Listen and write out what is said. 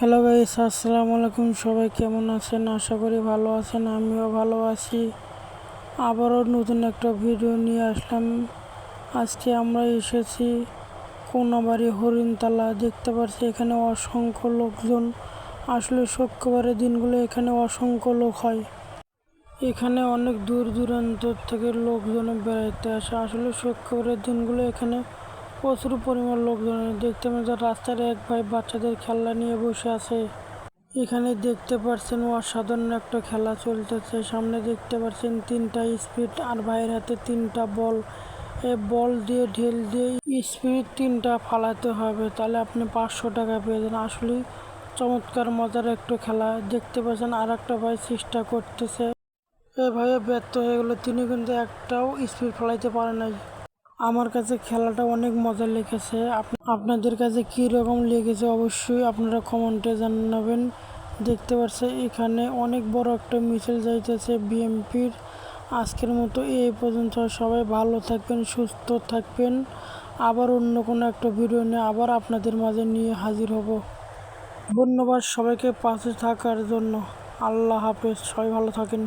Hello guys, আসসালামু আলাইকুম। সবাই কেমন আছেন? আশা করি ভালো আছেন। আমিও ভালো আছি। আবারও নতুন একটা ভিডিও নিয়ে আসলাম। আজকে আমরা এসেছি কোনাবাড়ি হরিণতলা। দেখতে পাচ্ছি এখানে অসংখ্য লোকজন। আসলে শুক্রবারের দিনগুলো এখানে অসংখ্য লোক হয়। এখানে অনেক দূর দূরান্ত থেকে লোকজন বেড়াতে আসে। আসলে শুক্রবারের দিনগুলো এখানে প্রচুর পরিমাণ লোকজন। দেখতে পাচ্ছেন রাস্তার এক ভাই বাচ্চাদের খেলনা নিয়ে বসে আছে। এখানে দেখতে পাচ্ছেন অসাধারণ একটা খেলা চলতেছে। সামনে দেখতে পাচ্ছেন 3টা স্পিড আর ভাইয়ের হাতে 3টা বল। এই বল দিয়ে ঢেল দিয়ে স্পিড 3টা ফালাতে হবে, তাহলে আপনি 500 টাকা পেয়ে যান। আসলে চমৎকার মজার একটা খেলা। দেখতে পাচ্ছেন আর একটা ভাই চেষ্টা করতেছে। এ ভাইয়া ব্যর্থ হয়ে গেল, তিনি কিন্তু একটাও স্পিড ফেলাইতে পারে নাই। আমার কাছে খেলাটা অনেক মজা লেগেছে। আপনাদের কাছে কী রকম লেগেছে অবশ্যই আপনারা কমেন্টে জানাবেন। দেখতে পাচ্ছেন এখানে অনেক বড় একটা মিছিল যাইতেছে বিএমপির। আজকের মতো এই পর্যন্ত। সবাই ভালো থাকবেন, সুস্থ থাকবেন। আবার অন্য কোনো একটা ভিডিও নিয়ে আবার আপনাদের মাঝে নিয়ে হাজির হব। ধন্যবাদ সবাইকে পাশে থাকার জন্য। আল্লাহ হাফেজ, সবাই ভালো থাকেন।